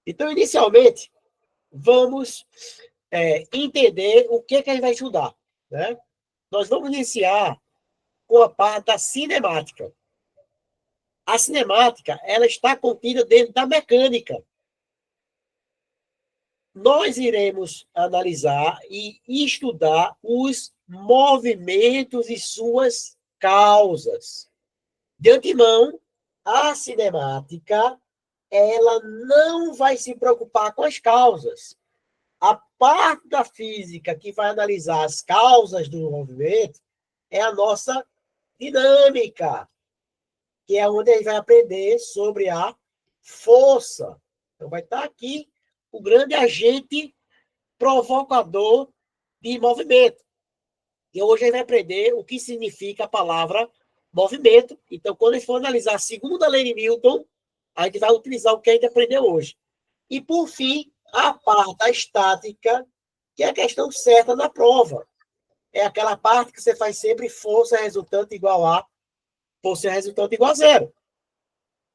Então, inicialmente, vamos entender o que a gente vai estudar, né? Nós vamos iniciar com a parte da cinemática. A cinemática, ela está contida dentro da mecânica. Nós iremos analisar e estudar os movimentos e suas causas. De antemão, a cinemática, ela não vai se preocupar com as causas. A parte da física que vai analisar as causas do movimento é a nossa dinâmica, que é onde a gente vai aprender sobre a força. Então, vai estar aqui o grande agente provocador de movimento. E hoje a gente vai aprender o que significa a palavra movimento. Então, quando a gente for analisar a segunda lei de Newton, a gente vai utilizar o que a gente aprendeu hoje. E, por fim, a parte da estática, que é a questão certa na prova. É aquela parte que você faz sempre força resultante igual a força resultante igual a zero.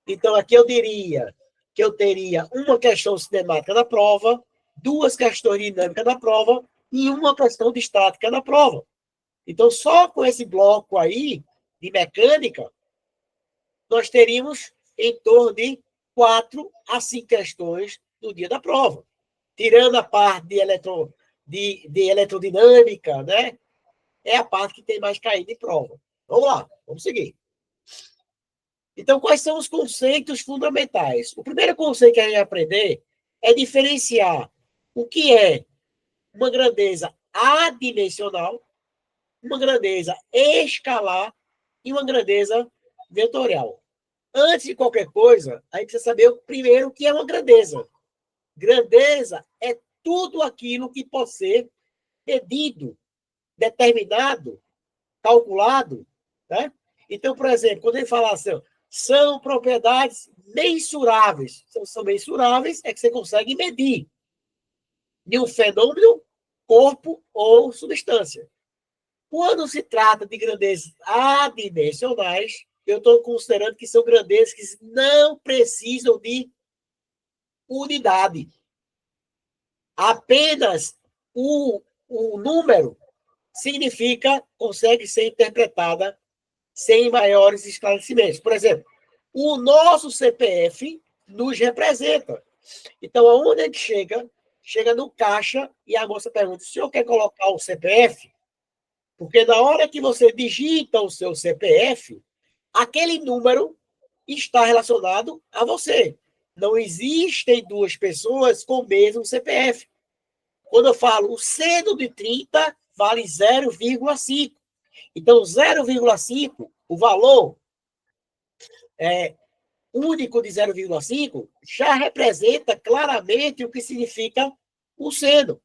Então, aqui eu diria que eu teria uma questão cinemática na prova, duas questões dinâmicas na prova e uma questão de estática na prova. Então, só com esse bloco aí de mecânica, nós teríamos em torno de 4 a 5 questões no dia da prova. Tirando a parte de eletrodinâmica, né? É a parte que tem mais caída em prova. Vamos lá, vamos seguir. Então, quais são os conceitos fundamentais? O primeiro conceito que a gente vai aprender é diferenciar o que é uma grandeza adimensional, uma grandeza escalar e uma grandeza vetorial. Antes de qualquer coisa, a gente precisa saber primeiro o que é uma grandeza. Grandeza é tudo aquilo que pode ser medido, determinado, calculado, né? Então, por exemplo, quando ele fala assim, são propriedades mensuráveis. São mensuráveis é que você consegue medir de um fenômeno, corpo ou substância. Quando se trata de grandezas adimensionais, eu estou considerando que são grandezas que não precisam de unidade. Apenas o número significa, consegue ser interpretada sem maiores esclarecimentos. Por exemplo, o nosso CPF nos representa. Então, aonde a gente chega no caixa e a moça pergunta, o senhor quer colocar o CPF? Porque na hora que você digita o seu CPF, aquele número está relacionado a você. Não existem duas pessoas com o mesmo CPF. Quando eu falo o seno de 30 vale 0,5. Então, 0,5, o valor único de 0,5, já representa claramente o que significa o seno.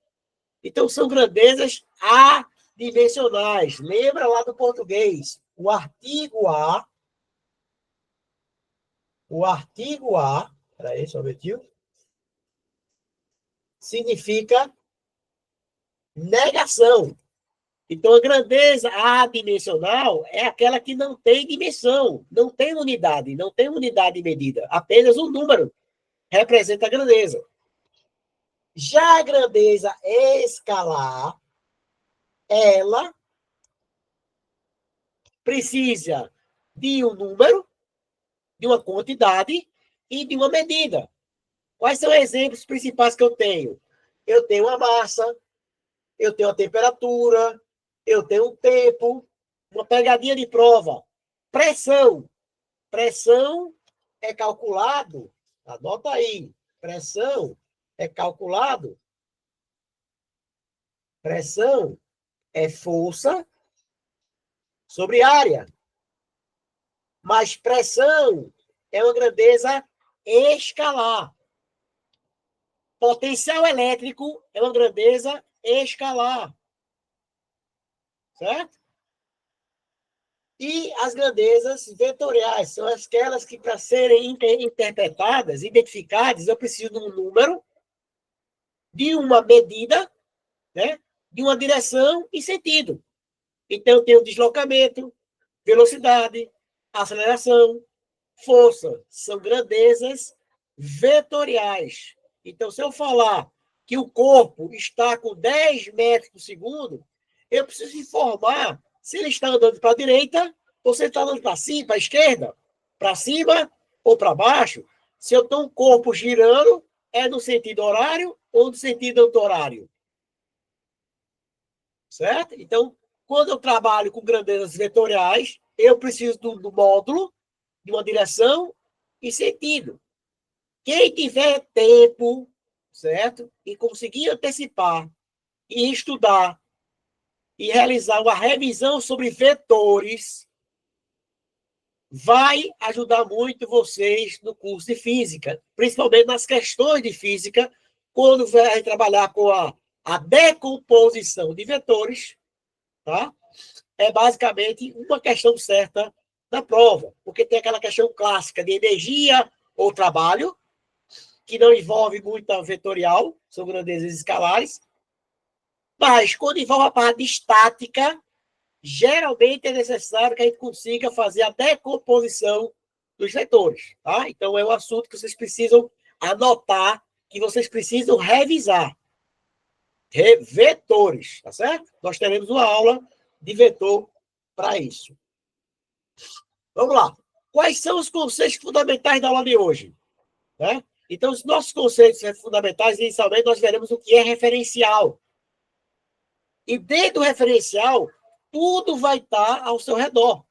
Então, são grandezas adimensionais. Lembra lá do português? O artigo A, peraí, só um minutinho, significa negação. Então, a grandeza adimensional é aquela que não tem dimensão, não tem unidade medida. Apenas um número representa a grandeza. Já a grandeza escalar, ela precisa de um número, de uma quantidade e de uma medida. Quais são os exemplos principais que eu tenho? Eu tenho a massa, eu tenho a temperatura, eu tenho o tempo, uma pegadinha de prova. Pressão. Pressão é calculado, anota aí, pressão é calculado. Pressão é força sobre área. Mas pressão é uma grandeza escalar. Potencial elétrico é uma grandeza escalar. Certo? E as grandezas vetoriais são aquelas que, para serem interpretadas, identificadas, eu preciso de um número, de uma medida, né? De uma direção e sentido. Então, eu tenho deslocamento, velocidade, aceleração, força. São grandezas vetoriais. Então, se eu falar que o corpo está com 10 metros por segundo, eu preciso informar se ele está andando para a direita ou se ele está andando para cima, para a esquerda, para cima ou para baixo. Se eu tenho um corpo girando, é no sentido horário ou no sentido anti-horário. Certo? Então, quando eu trabalho com grandezas vetoriais, eu preciso do módulo, de uma direção e sentido. Quem tiver tempo, certo? E conseguir antecipar e estudar e realizar uma revisão sobre vetores, vai ajudar muito vocês no curso de física, principalmente nas questões de física, quando vai trabalhar com a decomposição de vetores, tá? É basicamente uma questão certa da prova, porque tem aquela questão clássica de energia ou trabalho, que não envolve muita vetorial, são grandezas escalares, mas quando envolve a parte de estática, geralmente é necessário que a gente consiga fazer a decomposição dos vetores, tá? Então é um assunto que vocês precisam anotar, que vocês precisam revisar. Vetores, tá certo? Nós teremos uma aula de vetor para isso. Vamos lá. Quais são os conceitos fundamentais da aula de hoje? Né? Então, os nossos conceitos fundamentais, inicialmente, nós veremos o que é referencial. E dentro do referencial, tudo vai estar ao seu redor.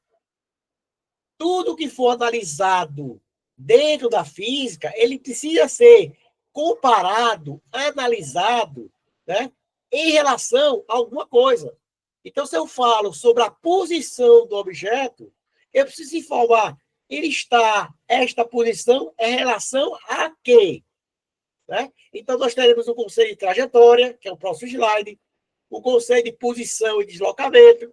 Tudo que for analisado dentro da física, ele precisa ser comparado, analisado, né, em relação a alguma coisa. Então, se eu falo sobre a posição do objeto, eu preciso informar, esta posição em relação a quê? Né? Então, nós teremos o conceito de trajetória, que é o próximo slide, o conceito de posição e deslocamento,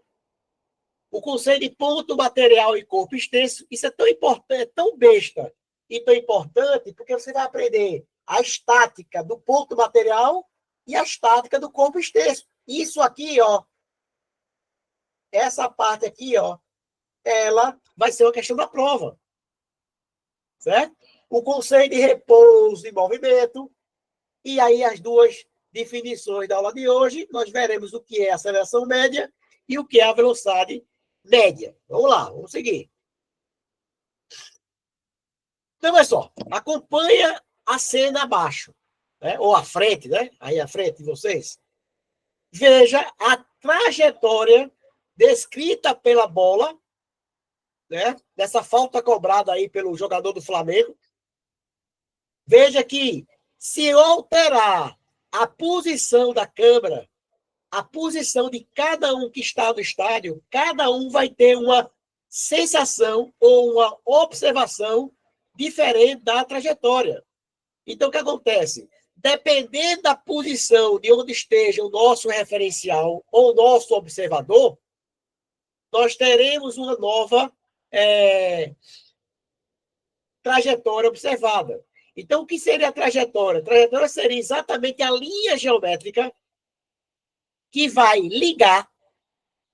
o conceito de ponto material e corpo extenso. Isso é tão importante, é tão besta e tão importante, porque você vai aprender a estática do ponto material e a estática do corpo extenso. Isso aqui, ó, essa parte aqui, ó, ela vai ser uma questão da prova. Certo? O conceito de repouso e movimento. E aí as duas definições da aula de hoje, nós veremos o que é a aceleração média e o que é a velocidade média. Vamos lá, vamos seguir. Então, olha só, acompanha a cena abaixo, né? Ou à frente, né? Aí à frente de vocês. Veja a trajetória descrita pela bola, né? Dessa falta cobrada aí pelo jogador do Flamengo. Veja que se eu alterar a posição da câmera, a posição de cada um que está no estádio, cada um vai ter uma sensação ou uma observação diferente da trajetória. Então, o que acontece? Dependendo da posição de onde esteja o nosso referencial ou o nosso observador, nós teremos uma nova trajetória observada. Então, o que seria a trajetória? A trajetória seria exatamente a linha geométrica que vai ligar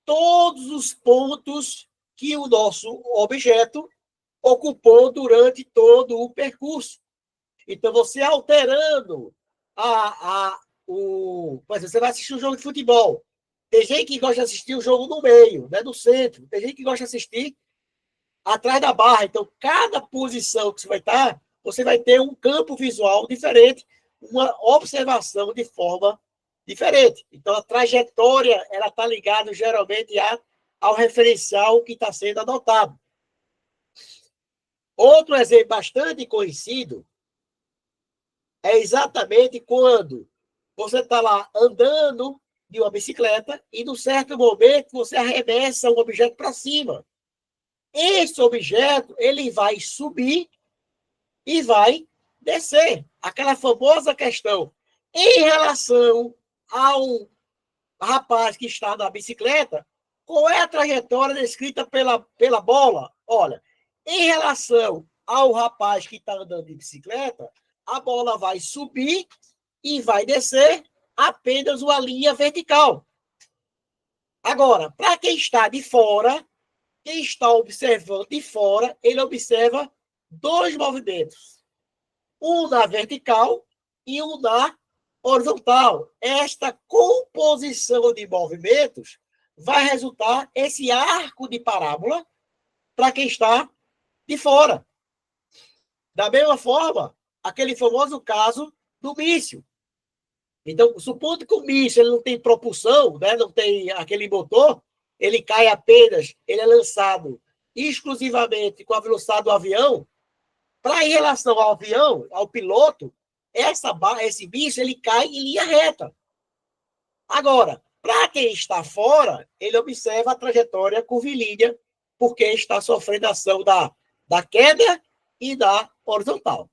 todos os pontos que o nosso objeto ocupou durante todo o percurso. Então, você alterando por exemplo, você vai assistir um jogo de futebol. Tem gente que gosta de assistir o jogo no meio, né, no centro. Tem gente que gosta de assistir atrás da barra. Então, cada posição que você vai estar, você vai ter um campo visual diferente, uma observação de forma diferente. Então, a trajetória ela está ligada geralmente ao referencial que está sendo adotado. Outro exemplo bastante conhecido é exatamente quando você está lá andando de uma bicicleta e, num certo momento, você arremessa um objeto para cima. Esse objeto ele vai subir e vai descer. Aquela famosa questão. Em relação ao rapaz que está na bicicleta, qual é a trajetória descrita pela bola? Olha, em relação ao rapaz que está andando de bicicleta, a bola vai subir e vai descer apenas uma linha vertical. Agora, para quem está de fora, quem está observando de fora, ele observa dois movimentos. Um na vertical e um na horizontal. Esta composição de movimentos vai resultar esse arco de parábola para quem está de fora. Da mesma forma, aquele famoso caso do míssil. Então, supondo que o míssil ele não tem propulsão, né, não tem aquele motor, ele cai apenas, ele é lançado exclusivamente com a velocidade do avião. Para em relação ao avião, ao piloto, esse míssil ele cai em linha reta. Agora, para quem está fora, ele observa a trajetória curvilínea, porque está sofrendo a ação da queda e da horizontal.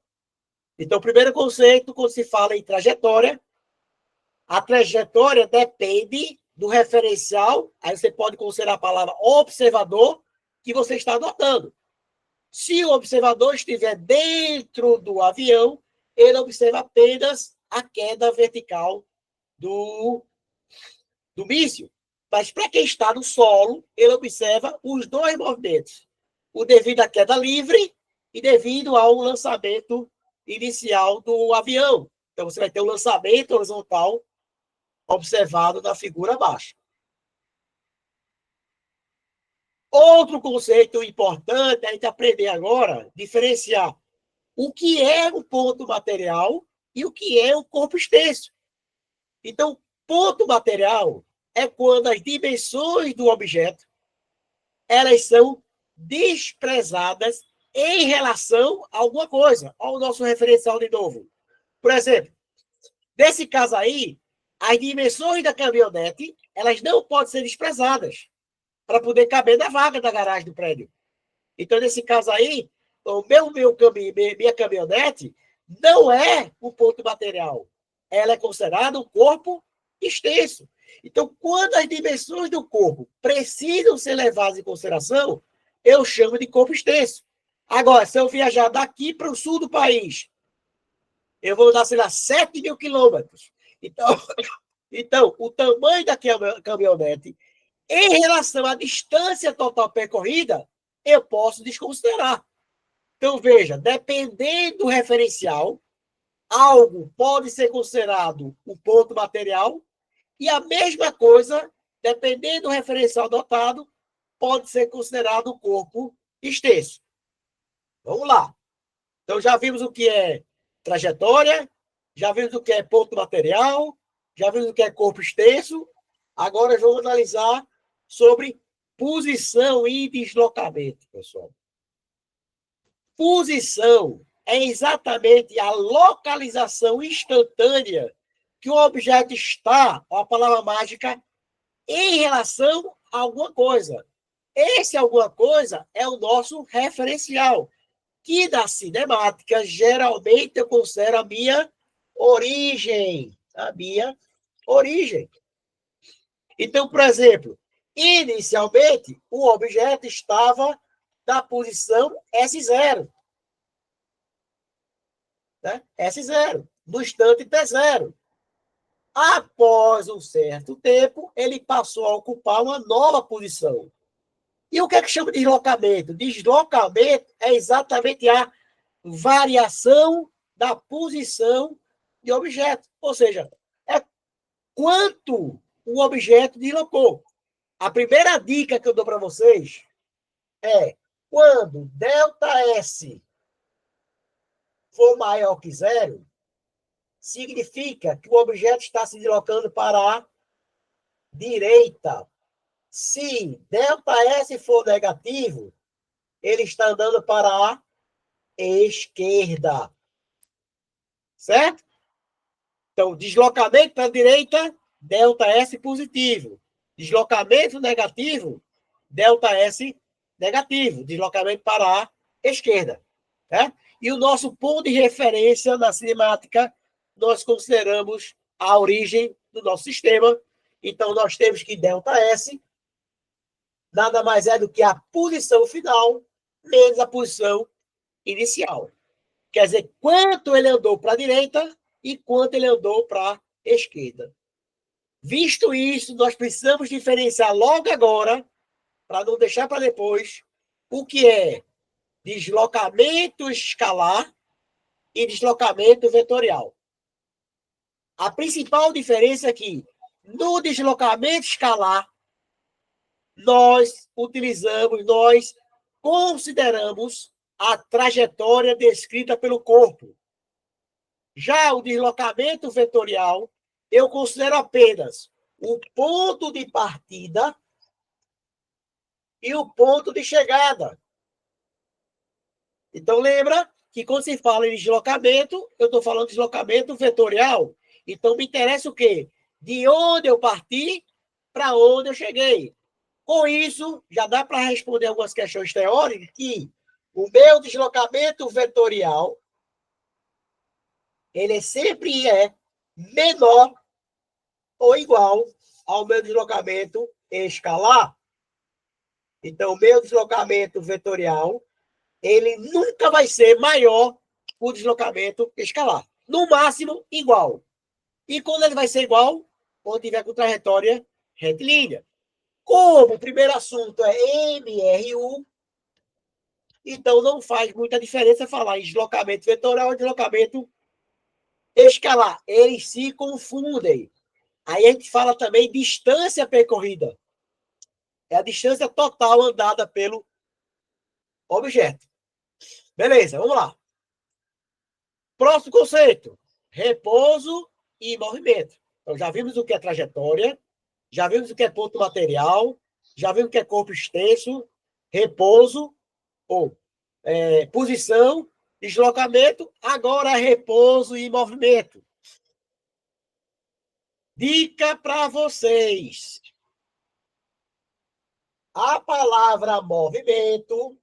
Então, o primeiro conceito, quando se fala em trajetória, a trajetória depende do referencial, aí você pode considerar a palavra observador, que você está adotando. Se o observador estiver dentro do avião, ele observa apenas a queda vertical do míssil. Mas para quem está no solo, ele observa os dois movimentos. O devido à queda livre e devido ao lançamento inicial do avião. Então, você vai ter o lançamento horizontal observado na figura abaixo. Outro conceito importante é a gente aprender agora, diferenciar o que é o ponto material e o que é o corpo extenso. Então, ponto material é quando as dimensões do objeto elas são desprezadas em relação a alguma coisa. Olha o nosso referencial de novo. Por exemplo, nesse caso aí, as dimensões da caminhonete elas não podem ser desprezadas para poder caber na vaga da garagem do prédio. Então, nesse caso aí, minha caminhonete não é um ponto material. Ela é considerada um corpo extenso. Então, quando as dimensões do corpo precisam ser levadas em consideração, eu chamo de corpo extenso. Agora, se eu viajar daqui para o sul do país, eu vou dar, sei lá, 7 mil quilômetros. Então, o tamanho da caminhonete em relação à distância total percorrida, eu posso desconsiderar. Então, veja, dependendo do referencial, algo pode ser considerado um ponto material e a mesma coisa, dependendo do referencial adotado, pode ser considerado um corpo extenso. Vamos lá. Então, já vimos o que é trajetória, já vimos o que é ponto material, já vimos o que é corpo extenso. Agora, vamos analisar sobre posição e deslocamento, pessoal. Posição é exatamente a localização instantânea que o objeto está, a palavra mágica, em relação a alguma coisa. Esse alguma coisa é o nosso referencial, que na cinemática, geralmente eu considero a minha origem. A minha origem. Então, por exemplo, inicialmente, o objeto estava na posição S0. Né? S0, no instante T0. Após um certo tempo, ele passou a ocupar uma nova posição. E o que é que chama de deslocamento? Deslocamento é exatamente a variação da posição de objeto. Ou seja, é quanto o objeto deslocou. A primeira dica que eu dou para vocês é quando ΔS for maior que zero, significa que o objeto está se deslocando para a direita. Se ΔS for negativo, ele está andando para a esquerda. Certo? Então, deslocamento para a direita, ΔS positivo. Deslocamento negativo, ΔS negativo. Deslocamento para a esquerda. Certo? E o nosso ponto de referência na cinemática, nós consideramos a origem do nosso sistema. Então, nós temos que ΔS nada mais é do que a posição final menos a posição inicial. Quer dizer, quanto ele andou para a direita e quanto ele andou para a esquerda. Visto isso, nós precisamos diferenciar logo agora, para não deixar para depois, o que é deslocamento escalar e deslocamento vetorial. A principal diferença é que no deslocamento escalar, nós consideramos a trajetória descrita pelo corpo. Já o deslocamento vetorial, eu considero apenas o ponto de partida e o ponto de chegada. Então, lembra que quando se fala em deslocamento, eu estou falando de deslocamento vetorial. Então, me interessa o quê? De onde eu parti para onde eu cheguei. Com isso, já dá para responder algumas questões teóricas que o meu deslocamento vetorial ele sempre é menor ou igual ao meu deslocamento escalar. Então, o meu deslocamento vetorial ele nunca vai ser maior que o deslocamento escalar. No máximo, igual. E quando ele vai ser igual? Quando tiver com trajetória retilínea. Como o primeiro assunto é MRU, então não faz muita diferença falar em deslocamento vetorial ou deslocamento escalar. Eles se confundem. Aí a gente fala também distância percorrida. É a distância total andada pelo objeto. Beleza, vamos lá. Próximo conceito: repouso e movimento. Então, já vimos o que é trajetória, já vimos o que é ponto material, já vimos o que é corpo extenso, repouso, ou posição, deslocamento, agora repouso e movimento. Dica para vocês. A palavra movimento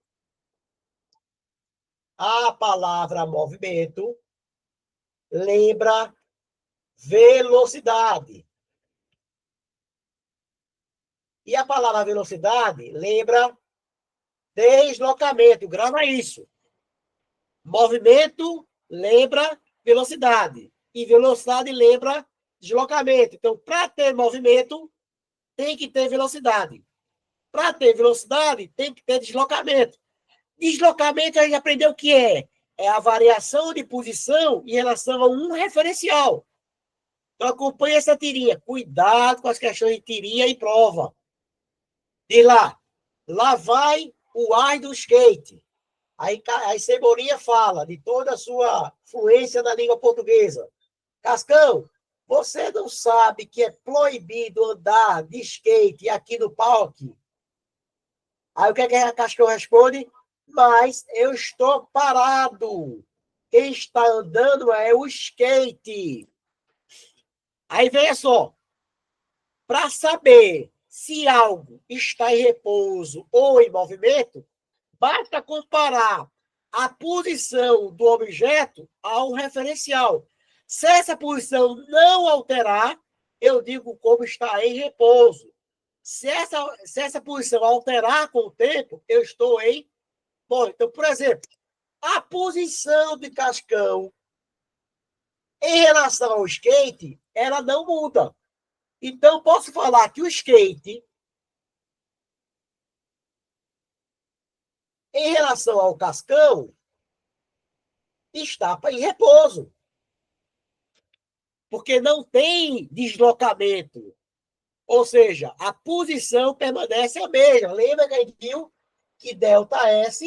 lembra velocidade. E a palavra velocidade lembra deslocamento. Grava isso. Movimento lembra velocidade. E velocidade lembra deslocamento. Então, para ter movimento, tem que ter velocidade. Para ter velocidade, tem que ter deslocamento. Deslocamento, a gente aprendeu o que é. É a variação de posição em relação a um referencial. Então, acompanhe essa tirinha. Cuidado com as questões de tirinha e prova. Diz lá. Lá vai o ar do skate. Aí Cebolinha fala de toda a sua fluência na língua portuguesa. Cascão, você não sabe que é proibido andar de skate aqui no parque? Aí o que é que a Cascão responde? Mas eu estou parado. Quem está andando é o skate. Aí veja só. Para saber se algo está em repouso ou em movimento, basta comparar a posição do objeto ao referencial. Se essa posição não alterar, eu digo como está em repouso. Se essa posição alterar com o tempo, eu estou em... Bom, então, por exemplo, a posição de Cascão em relação ao skate, ela não muda. Então, posso falar que o skate, em relação ao Cascão, está em repouso. Porque não tem deslocamento. Ou seja, a posição permanece a mesma. Lembra que a gente viu que ΔS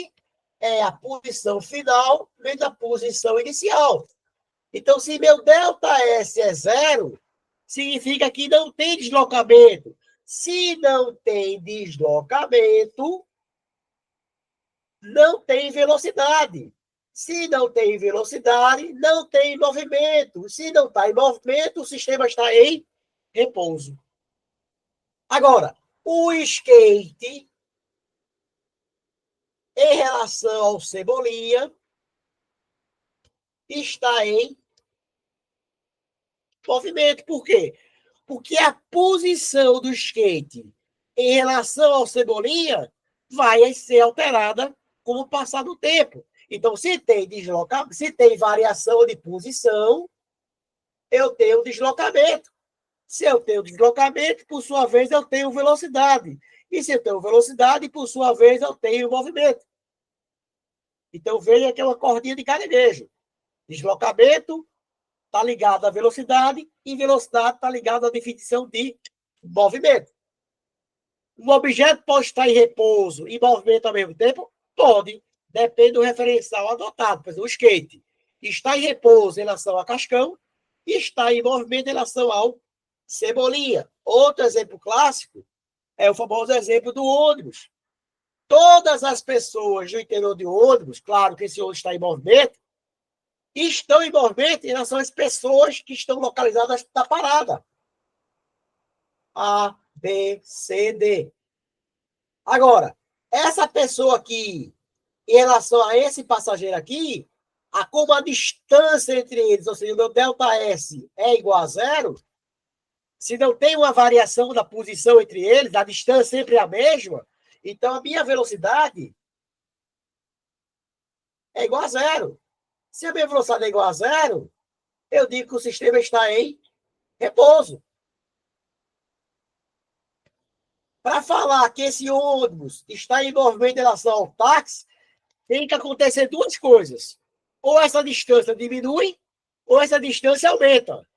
é a posição final menos a posição inicial. Então, se meu ΔS é zero, significa que não tem deslocamento. Se não tem deslocamento, não tem velocidade. Se não tem velocidade, não tem movimento. Se não está em movimento, o sistema está em repouso. Agora, o skate, em relação ao Cebolinha, está em movimento. Por quê? Porque a posição do skate em relação ao Cebolinha vai ser alterada com o passar do tempo. Então, se tem deslocamento, se tem variação de posição, eu tenho deslocamento. Se eu tenho deslocamento, por sua vez, eu tenho velocidade. E se eu tenho velocidade, por sua vez, eu tenho movimento. Então, veja aquela cordinha de caranguejo. Deslocamento, está ligado à velocidade e velocidade está ligado à definição de movimento. Um objeto pode estar em repouso e movimento ao mesmo tempo? Pode. Depende do referencial adotado. Por exemplo, o skate está em repouso em relação ao cascão e está em movimento em relação ao cebolinha. Outro exemplo clássico é o famoso exemplo do ônibus. Todas as pessoas do interior de ônibus, claro que esse ônibus está em movimento, estão em movimento em relação às pessoas que estão localizadas na parada. A, B, C, D. Agora, essa pessoa aqui, em relação a esse passageiro aqui, como a distância entre eles, ou seja, o meu ΔS é igual a zero, se não tem uma variação da posição entre eles, a distância sempre é a mesma, então a minha velocidade é igual a zero. Se a minha velocidade é igual a zero, eu digo que o sistema está em repouso. Para falar que esse ônibus está em movimento em relação ao táxi, tem que acontecer duas coisas. Ou essa distância diminui, ou essa distância aumenta.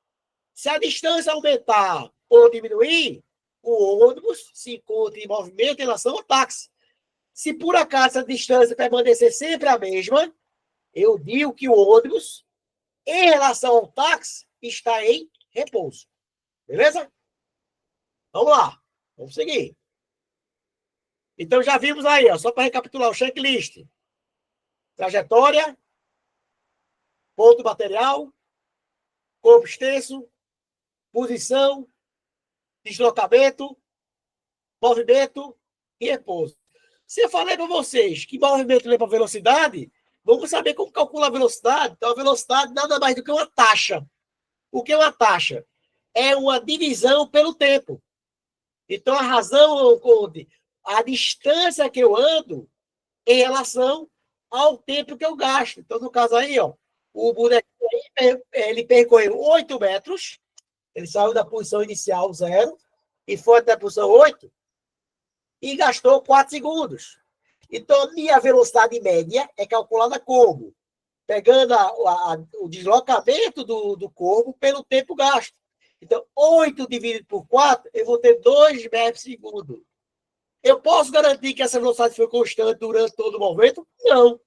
Se a distância aumentar ou diminuir, o ônibus se encontra em movimento em relação ao táxi. Se por acaso a distância permanecer sempre a mesma, eu digo que o ônibus, em relação ao táxi, está em repouso. Beleza? Vamos lá. Vamos seguir. Então, já vimos aí, ó, só para recapitular o checklist. Trajetória, ponto material, corpo extenso, posição, deslocamento, movimento e repouso. Se eu falei para vocês que movimento leva velocidade, vamos saber como calcular a velocidade. Então, a velocidade nada mais do que uma taxa. O que é uma taxa? É uma divisão pelo tempo. Então, a razão onde a distância que eu ando em relação ao tempo que eu gasto. Então, no caso aí, ó, o boneco ele percorreu 8 metros, ele saiu da posição inicial 0 e foi até a posição 8 e gastou 4 segundos. Então, a minha velocidade média é calculada como? Pegando o deslocamento do corpo pelo tempo gasto. Então, 8 dividido por 4, eu vou ter 2 metros por segundo. Eu posso garantir que essa velocidade foi constante durante todo o movimento? Não.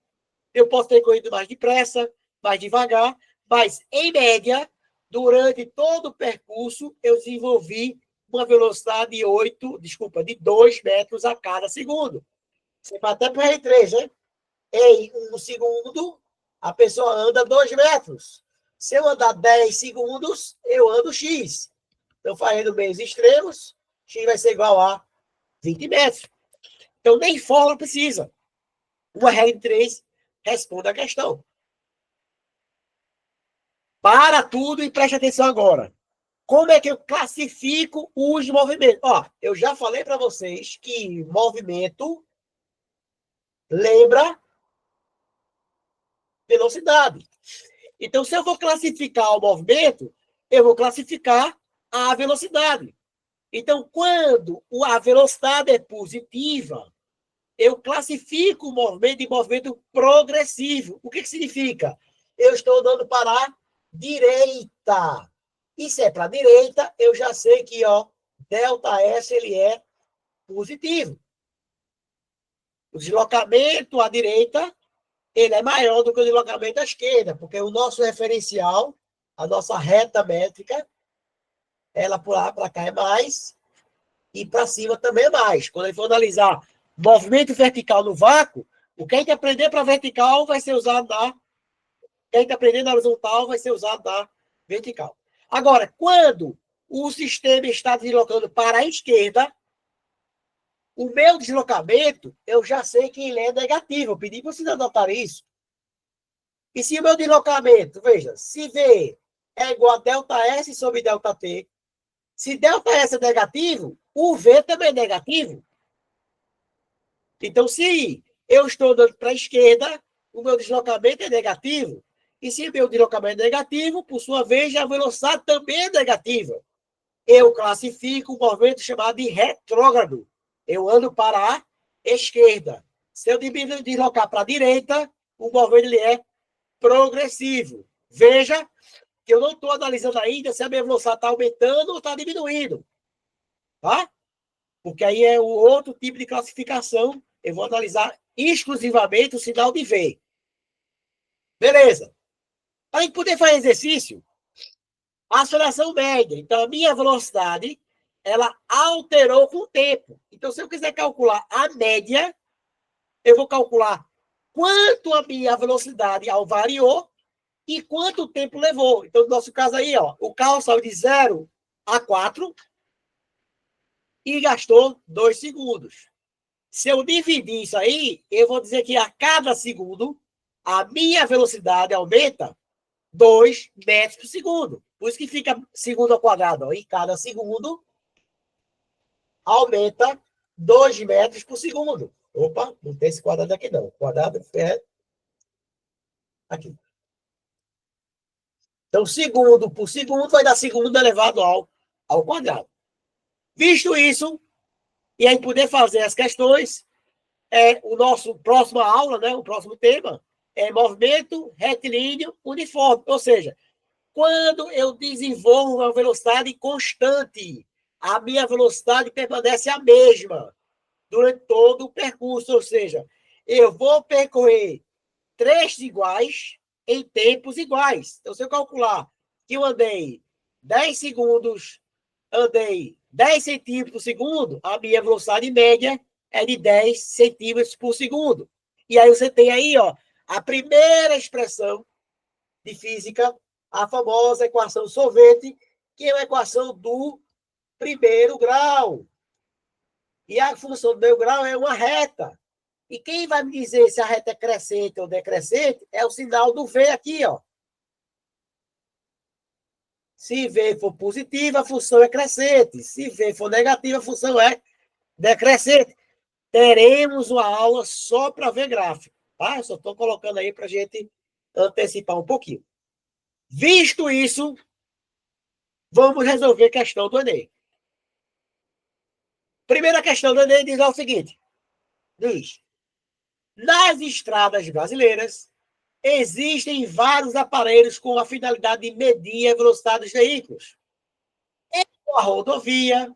Eu posso ter corrido mais depressa, mais devagar, mas, em média, durante todo o percurso, eu desenvolvi uma velocidade de 2 metros a cada segundo. Você vai até para R3, né? Em 1 segundo, a pessoa anda 2 metros. Se eu andar 10 segundos, eu ando X. Então, fazendo meios extremos, X vai ser igual a 20 metros. Então, nem fórmula precisa. Uma regra de 3 responde a questão. Para tudo e preste atenção agora. Como é que eu classifico os movimentos? Ó, eu já falei para vocês que movimento lembra velocidade. Então, se eu vou classificar o movimento, eu vou classificar a velocidade. Então, quando a velocidade é positiva, eu classifico o movimento de movimento progressivo. O que significa? Eu estou andando para a direita. E se é para a direita, eu já sei que ΔS ele é positivo. O deslocamento à direita ele é maior do que o deslocamento à esquerda, porque o nosso referencial, a nossa reta métrica, ela por lá para cá é mais e para cima também é mais. Quando a gente for analisar movimento vertical no vácuo, o que a gente aprender para vertical vai ser usado na... O que a gente aprender na horizontal vai ser usado na vertical. Agora, quando o sistema está deslocando para a esquerda, o meu deslocamento, eu já sei que ele é negativo. Eu pedi para vocês anotarem isso. E se o meu deslocamento, veja, se V é igual a ΔS sobre ΔT, se ΔS é negativo, o V também é negativo. Então, se eu estou andando para a esquerda, o meu deslocamento é negativo. E se o meu deslocamento é negativo, por sua vez, a velocidade também é negativa. Eu classifico um movimento chamado de retrógrado. Eu ando para a esquerda. Se eu deslocar para a direita, o movimento ele é progressivo. Veja que eu não estou analisando ainda se a minha velocidade está aumentando ou está diminuindo. Tá? Porque aí é o outro tipo de classificação. Eu vou analisar exclusivamente o sinal de V. Beleza. Para a gente poder fazer exercício, a aceleração média. Então, a minha velocidade, ela alterou com o tempo. Então, se eu quiser calcular a média, eu vou calcular quanto a minha velocidade variou e quanto tempo levou. Então, no nosso caso aí, ó, o carro saiu de 0 a 4 e gastou 2 segundos. Se eu dividir isso aí, eu vou dizer que a cada segundo, a minha velocidade aumenta 2 metros por segundo. Por isso que fica segundo ao quadrado. Ó. Em cada segundo, aumenta 2 metros por segundo. Opa, não tem esse quadrado aqui não. O quadrado é aqui. Então, segundo por segundo vai dar segundo elevado ao quadrado. Visto isso, e aí poder fazer as questões, o nosso próxima aula, né, o próximo tema, é movimento retilíneo uniforme. Ou seja, quando eu desenvolvo uma velocidade constante, a minha velocidade permanece a mesma durante todo o percurso. Ou seja, eu vou percorrer trechos iguais em tempos iguais. Então, se eu calcular que eu andei 10 segundos, andei 10 centímetros por segundo, a minha velocidade média é de 10 centímetros por segundo. E aí você tem aí, ó, a primeira expressão de física, a famosa equação sorvete, que é a equação do primeiro grau. E a função do primeiro grau é uma reta. E quem vai me dizer se a reta é crescente ou decrescente é o sinal do V aqui, ó. Se V for positiva, a função é crescente. Se V for negativa, a função é decrescente. Teremos uma aula só para ver gráfico, tá? Eu só estou colocando aí para a gente antecipar um pouquinho. Visto isso, vamos resolver a questão do Enem. Primeira questão do Enem diz o seguinte. Diz, nas estradas brasileiras, existem vários aparelhos com a finalidade de medir a velocidade dos veículos. Em uma rodovia,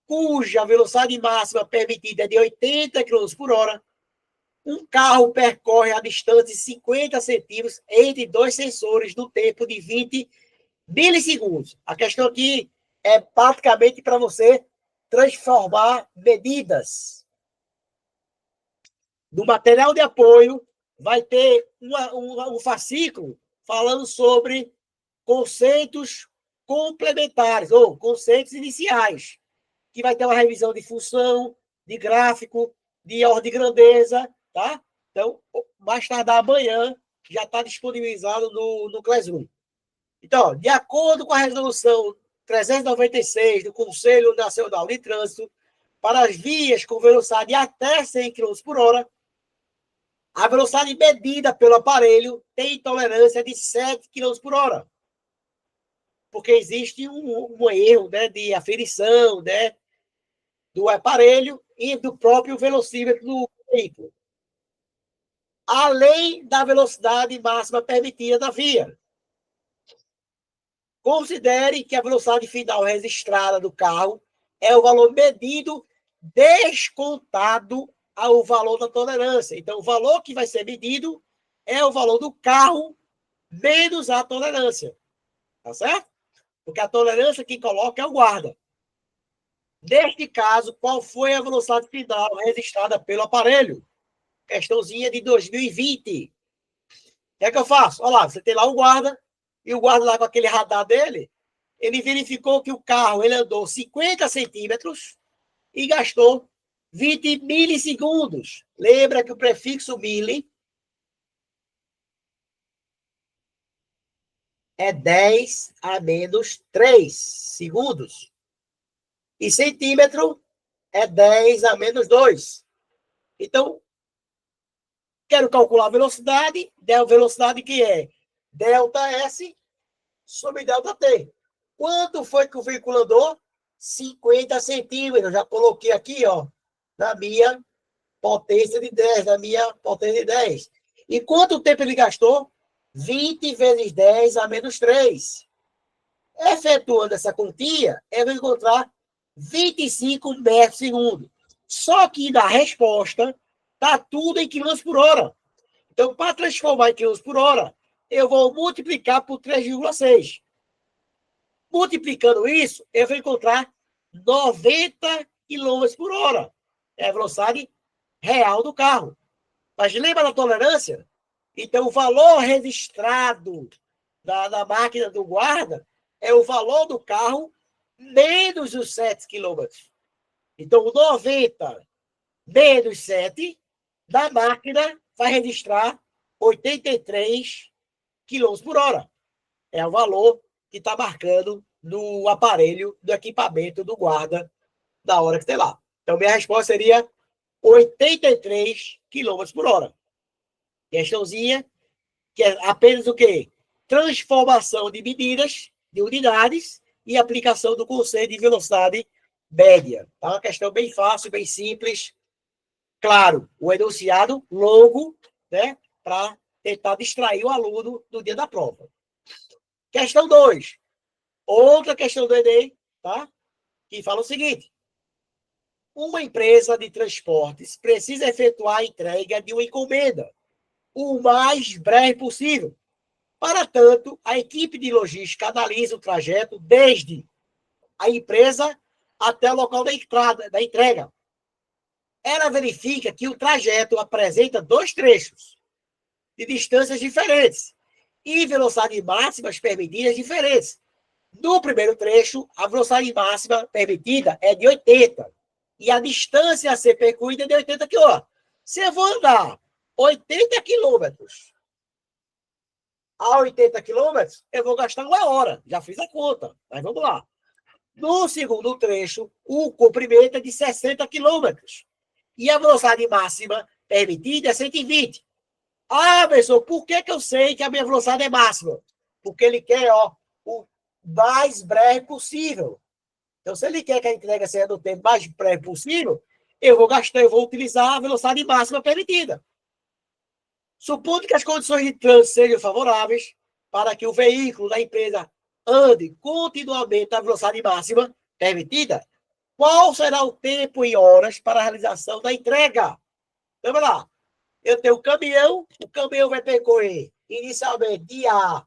cuja velocidade máxima permitida é de 80 km por hora, um carro percorre a distância de 50 centímetros entre dois sensores no tempo de 20 milissegundos. A questão aqui é praticamente para você transformar medidas. No material de apoio, vai ter um fascículo falando sobre conceitos complementares, ou conceitos iniciais, que vai ter uma revisão de função, de gráfico, de ordem de grandeza, tá? Então, mais tardar amanhã, já está disponibilizado no Classroom. Então, de acordo com a resolução 396 do Conselho Nacional de Trânsito, para as vias com velocidade de até 100 km por hora, a velocidade medida pelo aparelho tem tolerância de 7 km por hora. Porque existe um erro, né, de aferição, né, do aparelho e do próprio velocímetro do veículo. Além da velocidade máxima permitida da via. Considere que a velocidade final registrada do carro é o valor medido descontado ao valor da tolerância. Então, o valor que vai ser medido é o valor do carro menos a tolerância. Tá certo? Porque a tolerância quem coloca é o guarda. Neste caso, qual foi a velocidade final registrada pelo aparelho? Questãozinha de 2020. O que é que eu faço? Olha lá, você tem lá o guarda, e o guarda lá com aquele radar dele, ele verificou que o carro ele andou 50 centímetros e gastou 20 milissegundos. Lembra que o prefixo mili é 10 a menos 3 segundos. E centímetro é 10 a menos 2. Então, quero calcular a velocidade, velocidade que é delta S sobre delta T. Quanto foi que o veículo andou? 50 centímetros. Já coloquei aqui, ó, na minha potência de 10, na minha potência de 10. E quanto tempo ele gastou? 20 vezes 10 a menos 3. Efetuando essa continha, eu vou encontrar 25 metros por segundo. Só que na resposta, está tudo em quilômetros por hora. Então, para transformar em quilômetros por hora, eu vou multiplicar por 3,6. Multiplicando isso, eu vou encontrar 90 quilômetros por hora. É a velocidade real do carro. Mas lembra da tolerância? Então, o valor registrado da máquina do guarda é o valor do carro menos os 7 quilômetros. Então, o 90 menos 7 da máquina vai registrar 83 quilômetros por hora. É o valor que está marcando no aparelho do equipamento do guarda da hora que tem lá. Então, minha resposta seria 83 quilômetros por hora. Questãozinha, que é apenas o quê? Transformação de medidas, de unidades, e aplicação do conceito de velocidade média. Tá? Uma questão bem fácil, bem simples. Claro, o enunciado longo, né? Para tentar distrair o aluno no dia da prova. Questão 2. Outra questão do Enem, tá? Que fala o seguinte: uma empresa de transportes precisa efetuar a entrega de uma encomenda o mais breve possível. Para tanto, a equipe de logística analisa o trajeto desde a empresa até o local da entrega. Ela verifica que o trajeto apresenta dois trechos de distâncias diferentes e velocidades máximas permitidas diferentes. No primeiro trecho, a velocidade máxima permitida é de 80 e a distância a ser percorrida é de 80 km. Se eu vou andar 80 quilômetros a 80 quilômetros, eu vou gastar uma hora. Já fiz a conta, mas vamos lá. No segundo trecho, o comprimento é de 60 quilômetros e a velocidade máxima permitida é 120. Ah, professor, por que eu sei que a minha velocidade é máxima? Porque ele quer, o mais breve possível. Então, se ele quer que a entrega seja no tempo mais breve possível, eu vou utilizar a velocidade máxima permitida. Supondo que as condições de trânsito sejam favoráveis para que o veículo da empresa ande continuamente à velocidade máxima permitida, qual será o tempo em horas para a realização da entrega? Então, vamos lá. Eu tenho o caminhão vai percorrer inicialmente de A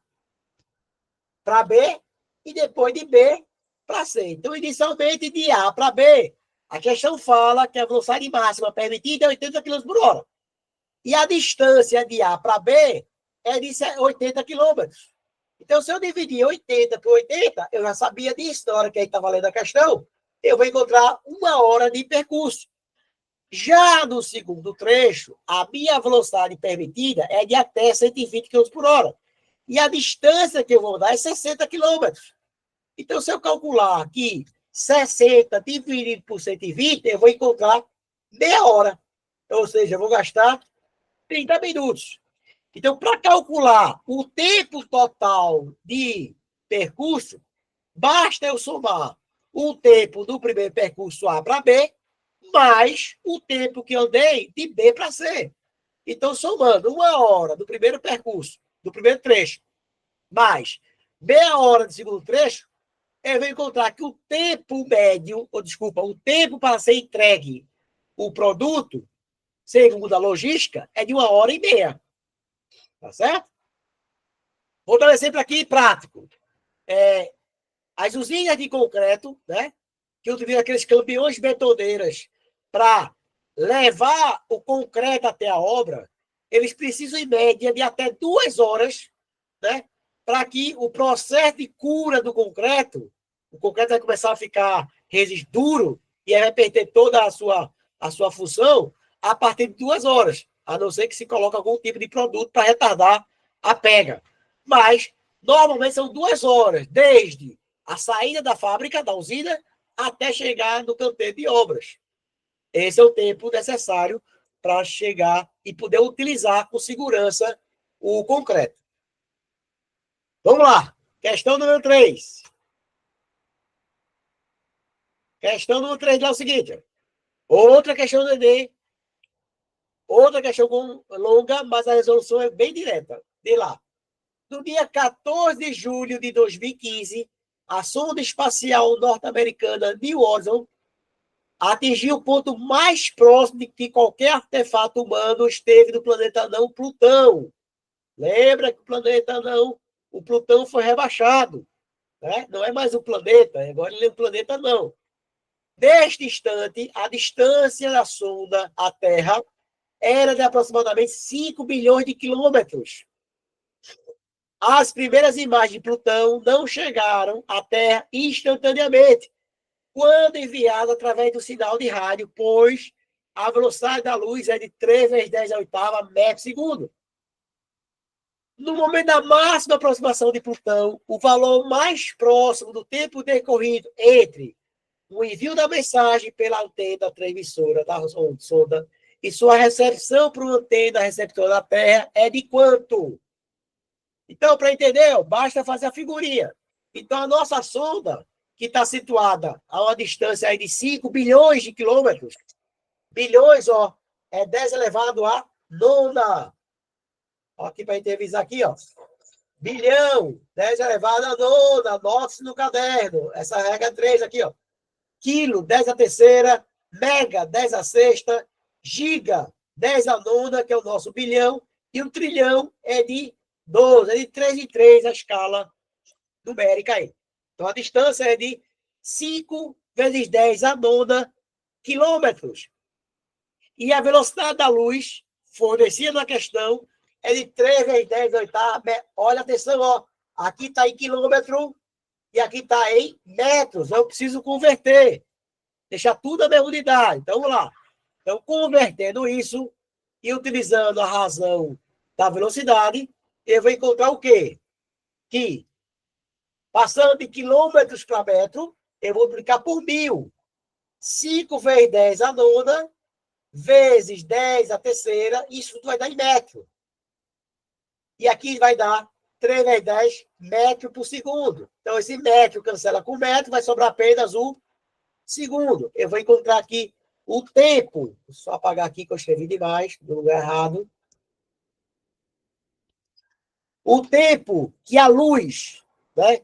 para B e depois de B para C. Então, inicialmente de A para B, a questão fala que a velocidade máxima permitida é 80 km por hora. E a distância de A para B é de 80 quilômetros. Então, se eu dividir 80 por 80, eu já sabia disso na hora que aí estava lendo a questão, eu vou encontrar uma hora de percurso. Já no segundo trecho, a minha velocidade permitida é de até 120 km por hora. E a distância que eu vou dar é 60 quilômetros. Então, se eu calcular aqui 60 dividido por 120, eu vou encontrar meia hora. Ou seja, eu vou gastar 30 minutos. Então, para calcular o tempo total de percurso, basta eu somar o tempo do primeiro percurso A para B, mais o tempo que eu dei de B para C. Então, somando uma hora do primeiro percurso, do primeiro trecho, mais meia hora do segundo trecho, eu vou encontrar que o tempo médio, ou desculpa, o tempo para ser entregue o produto, segundo a logística, é de 1h30. Tá certo? Vou dar um exemplo aqui prático. As usinas de concreto, né, que utilizam aqueles caminhões betoneiras para levar o concreto até a obra, eles precisam, em média, de até 2 horas, né, para que o processo de cura do concreto, o concreto vai começar a ficar duro e vai perder toda a sua função a partir de 2 horas, a não ser que se coloque algum tipo de produto para retardar a pega. Mas, normalmente, são 2 horas, desde a saída da fábrica, da usina, até chegar no canteiro de obras. Esse é o tempo necessário para chegar e poder utilizar com segurança o concreto. Vamos lá. Questão número 3. Questão número 3 é o seguinte. Outra questão do Enem. Outra questão longa, mas a resolução é bem direta. Vê lá. No dia 14 de julho de 2015, a sonda espacial norte-americana New Horizon atingiu o ponto mais próximo de que qualquer artefato humano esteve no planeta não Plutão. Lembra que o Plutão foi rebaixado, né? Não é mais um planeta, agora ele é um planeta não. Neste instante, a distância da sonda à Terra era de aproximadamente 5 bilhões de quilômetros. As primeiras imagens de Plutão não chegaram à Terra instantaneamente, quando enviada através do sinal de rádio, pois a velocidade da luz é de 3 vezes 10 a oitava metro por segundo. No momento da máxima aproximação de Plutão, o valor mais próximo do tempo decorrido entre o envio da mensagem pela antena transmissora da sonda e sua recepção por uma antena receptora da Terra é de quanto? Então, para entender, basta fazer a figurinha. Então, a nossa sonda, que está situada a uma distância aí de 5 bilhões de quilômetros, bilhões, ó, é 10 elevado a nona. Aqui para a gente revisar aqui, ó. Bilhão, 10 elevado a nona, anote no caderno. Essa regra 3 aqui, ó. Quilo, 10 a terceira, mega, 10 a sexta, giga, 10 a nona, que é o nosso bilhão, e o trilhão é de 12, é de 3 em 3 a escala numérica aí. Então, a distância é de 5 vezes 10 a nona quilômetros. E a velocidade da luz, fornecida na questão, é de 3 vezes 10 a oitava. Olha, atenção, ó. Aqui está em quilômetro e aqui está em metros. Eu preciso converter. Deixar tudo a mesma unidade. Então, vamos lá. Então, convertendo isso e utilizando a razão da velocidade, eu vou encontrar o quê? Que, passando de quilômetros para metro, eu vou multiplicar por 1000. 5 vezes 10 a nona, vezes 10 a terceira, isso vai dar em metro. E aqui vai dar 3 vezes 10 metro por segundo. Então, esse metro cancela com metro, vai sobrar apenas o segundo. Eu vou encontrar aqui o tempo. Vou só apagar aqui que eu escrevi demais, no lugar errado. O tempo que a luz, né,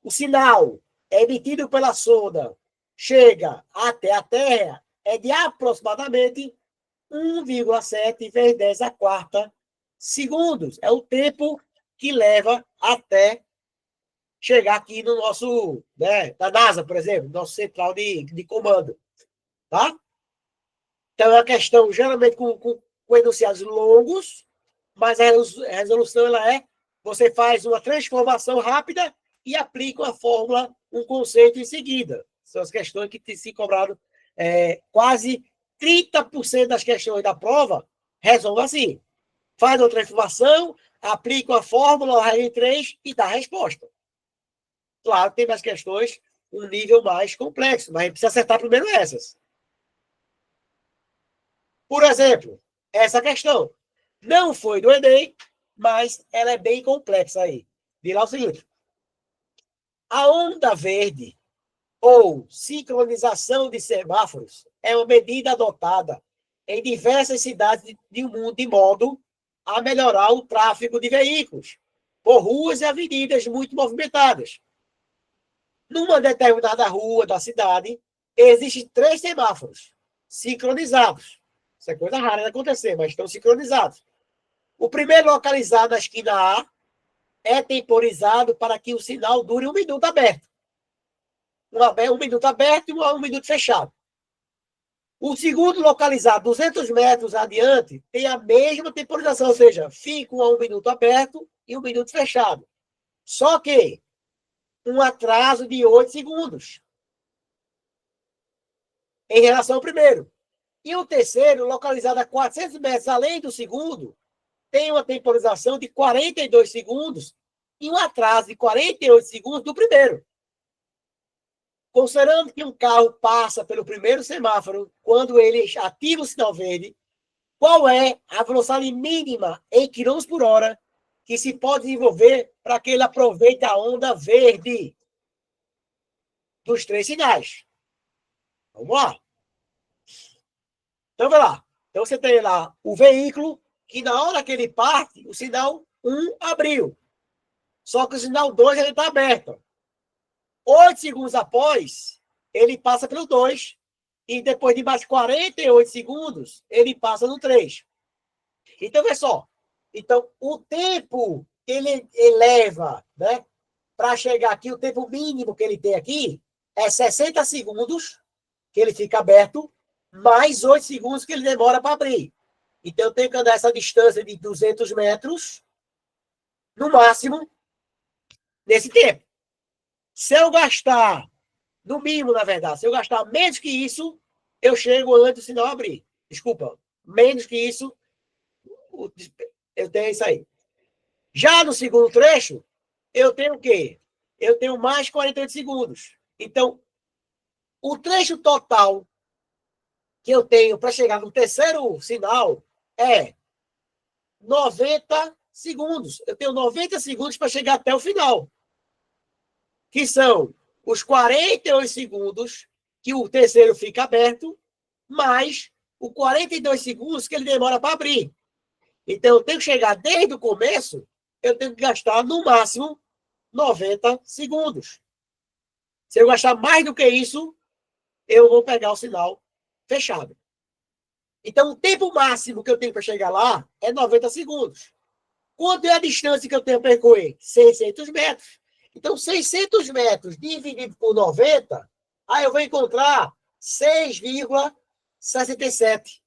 o sinal emitido pela sonda chega até a Terra é de aproximadamente 1,7 vezes 10 a quarta segundos. É o tempo que leva até chegar aqui no nosso, né, da NASA, por exemplo, nosso central de comando. Tá? Então, é uma questão geralmente com enunciados longos, mas a resolução ela é: você faz uma transformação rápida e aplica uma fórmula, um conceito em seguida. São as questões que têm se cobrado quase 30% das questões da prova resolve assim. Faz uma transformação, aplica uma fórmula, regra em 3 e dá a resposta. Claro, tem mais questões, um nível mais complexo, mas a gente precisa acertar primeiro essas. Por exemplo, essa questão não foi do Enem, mas ela é bem complexa aí. Diz lá o seguinte: a onda verde ou sincronização de semáforos é uma medida adotada em diversas cidades do mundo de modo a melhorar o tráfego de veículos por ruas e avenidas muito movimentadas. Numa determinada rua da cidade, existem 3 semáforos sincronizados. Isso é coisa rara de acontecer, mas estão sincronizados. O primeiro localizado na esquina A é temporizado para que o sinal dure 1 minuto aberto. Um minuto aberto e um minuto fechado. O segundo localizado 200 metros adiante tem a mesma temporização, ou seja, fica 1 minuto aberto e 1 minuto fechado. Só que um atraso de 8 segundos em relação ao primeiro. E o terceiro, localizado a 400 metros além do segundo, tem uma temporização de 42 segundos e um atraso de 48 segundos do primeiro. Considerando que um carro passa pelo primeiro semáforo quando ele ativa o sinal verde, qual é a velocidade mínima em quilômetros por hora que se pode desenvolver para que ele aproveite a onda verde dos 3 sinais? Vamos lá. Então, vai lá. Então, você tem lá o veículo que, na hora que ele parte, o sinal 1 abriu. Só que o sinal 2 ele está aberto. 8 segundos após, ele passa pelo 2. E depois de mais 48 segundos, ele passa no 3. Então, vê só. Então, o tempo que ele leva, né, para chegar aqui, o tempo mínimo que ele tem aqui é 60 segundos, que ele fica aberto, mais 8 segundos que ele demora para abrir. Então, eu tenho que andar essa distância de 200 metros, no máximo, nesse tempo. Se eu gastar, no mínimo, na verdade, se eu gastar menos que isso, eu chego antes do sinal abrir. Desculpa, menos que isso, eu tenho isso aí. Já no segundo trecho, eu tenho o quê? Eu tenho mais 48 segundos. Então, o trecho total que eu tenho para chegar no terceiro sinal é 90 segundos. Eu tenho 90 segundos para chegar até o final. Que são os 48 segundos que o terceiro fica aberto, mais os 42 segundos que ele demora para abrir. Então, eu tenho que chegar desde o começo, eu tenho que gastar, no máximo, 90 segundos. Se eu gastar mais do que isso, eu vou pegar o sinal fechado. Então, o tempo máximo que eu tenho para chegar lá é 90 segundos. Quanto é a distância que eu tenho para percorrer? 600 metros. Então, 600 metros dividido por 90, aí eu vou encontrar 6,67.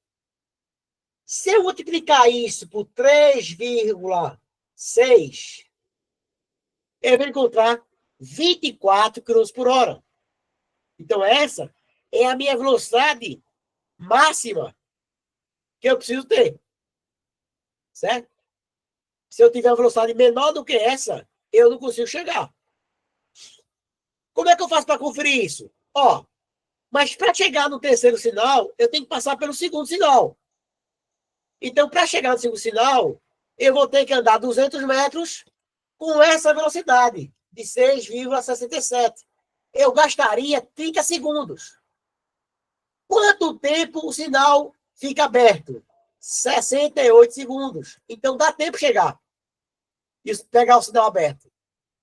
Se eu multiplicar isso por 3,6, eu vou encontrar 24 km por hora. Então, essa é a minha velocidade máxima que eu preciso ter. Certo? Se eu tiver uma velocidade menor do que essa, eu não consigo chegar. Como é que eu faço para conferir isso? Ó, mas para chegar no terceiro sinal, eu tenho que passar pelo segundo sinal. Então, para chegar no segundo sinal, eu vou ter que andar 200 metros com essa velocidade de 6,67. Eu gastaria 30 segundos. Quanto tempo o sinal fica aberto? 68 segundos. Então, dá tempo de chegar e pegar o sinal aberto.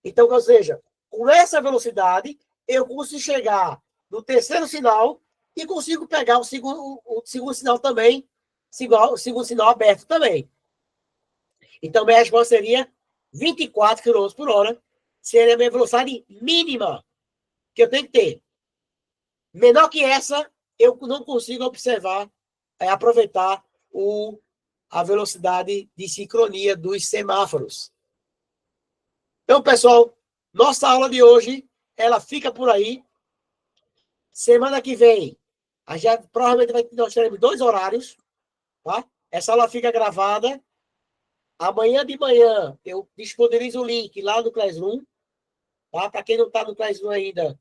Então, ou seja, com essa velocidade, eu consigo chegar no terceiro sinal e consigo pegar o segundo sinal também, o segundo sinal aberto também. Então, minha resposta seria 24 km por hora, seria a minha velocidade mínima que eu tenho que ter. Menor que essa, eu não consigo aproveitar a velocidade de sincronia dos semáforos. Então, pessoal, nossa aula de hoje, ela fica por aí. Semana que vem, provavelmente nós teremos 2 horários, tá? Essa aula fica gravada. Amanhã de manhã, eu disponibilizo o link lá no Classroom, tá? Para quem não está no Classroom ainda,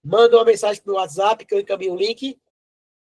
manda uma mensagem para o WhatsApp, que eu encaminho o link.